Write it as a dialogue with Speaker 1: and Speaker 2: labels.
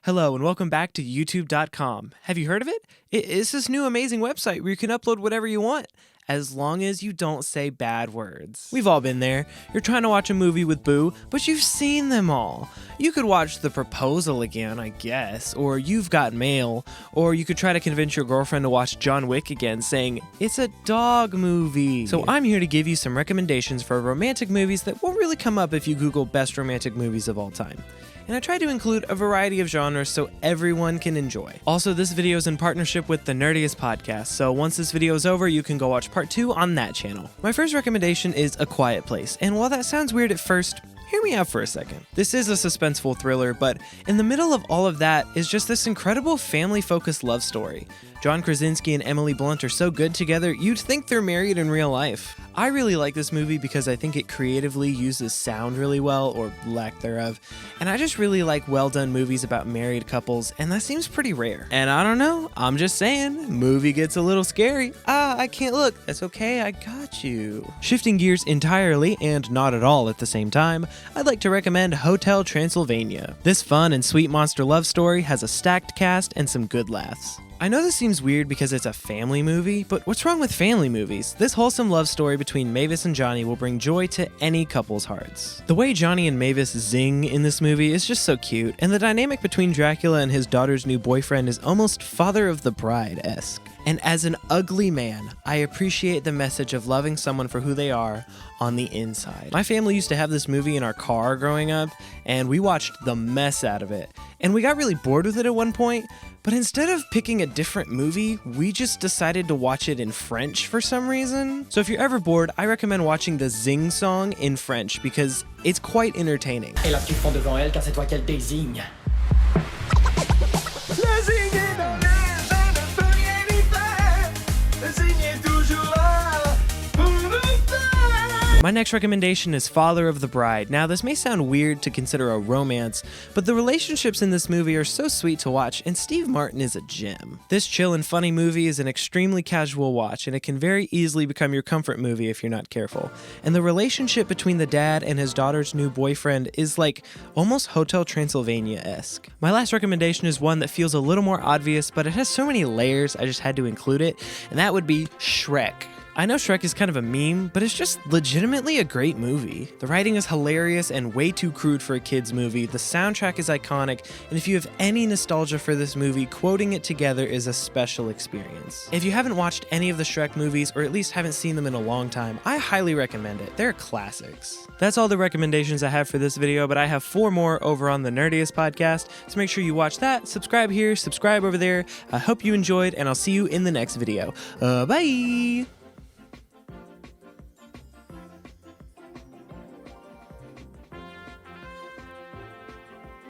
Speaker 1: Hello and welcome back to youtube.com. Have you heard of it? It's this new amazing website where you can upload whatever you want, as long as you don't say bad words. We've all been there. You're trying to watch a movie with Boo, but you've seen them all. You could watch The Proposal again, I guess, or You've Got Mail, or you could try to convince your girlfriend to watch John Wick again, saying, it's a dog movie. So I'm here to give you some recommendations for romantic movies that won't really come up if you Google best romantic movies of all time. And I try to include a variety of genres so everyone can enjoy. Also, this video is in partnership with the Nerdiest Podcast, so once this video is over, you can go watch part 2 on that channel. My first recommendation is A Quiet Place, and while that sounds weird at first, hear me out for a second. This is a suspenseful thriller, but in the middle of all of that is just this incredible family-focused love story. John Krasinski and Emily Blunt are so good together, you'd think they're married in real life. I really like this movie because I think it creatively uses sound really well, or lack thereof, and I just really like well-done movies about married couples, and that seems pretty rare. And I don't know, I'm just saying, movie gets a little scary. I can't look. That's okay, I got you. Shifting gears entirely, and not at all at the same time, I'd like to recommend Hotel Transylvania. This fun and sweet monster love story has a stacked cast and some good laughs. I know this seems weird because it's a family movie, but what's wrong with family movies? This wholesome love story between Mavis and Johnny will bring joy to any couple's hearts. The way Johnny and Mavis zing in this movie is just so cute, and the dynamic between Dracula and his daughter's new boyfriend is almost Father of the Bride-esque. And as an ugly man, I appreciate the message of loving someone for who they are on the inside. My family used to have this movie in our car growing up, and we watched the mess out of it. And we got really bored with it at one point, but instead of picking a different movie, we just decided to watch it in French for some reason. So if you're ever bored, I recommend watching the Zing song in French because it's quite entertaining.
Speaker 2: Et là, tu fonds devant elle car c'est toi qu'elle désigne.
Speaker 3: Le zing est dans l'air, ça ne peut rien y faire. Le zing est toujours là pour nous faire.
Speaker 1: My next recommendation is Father of the Bride. Now, this may sound weird to consider a romance, but the relationships in this movie are so sweet to watch, and Steve Martin is a gem. This chill and funny movie is an extremely casual watch, and it can very easily become your comfort movie if you're not careful. And the relationship between the dad and his daughter's new boyfriend is like almost Hotel Transylvania-esque. My last recommendation is one that feels a little more obvious, but it has so many layers I just had to include it, and that would be Shrek. I know Shrek is kind of a meme, but it's just legitimately a great movie. The writing is hilarious and way too crude for a kid's movie, the soundtrack is iconic, and if you have any nostalgia for this movie, quoting it together is a special experience. If you haven't watched any of the Shrek movies, or at least haven't seen them in a long time, I highly recommend it. They're classics. That's all the recommendations I have for this video, but I have 4 more over on the Nerdiest Podcast, so make sure you watch that, subscribe here, subscribe over there. I hope you enjoyed, and I'll see you in the next video. Bye!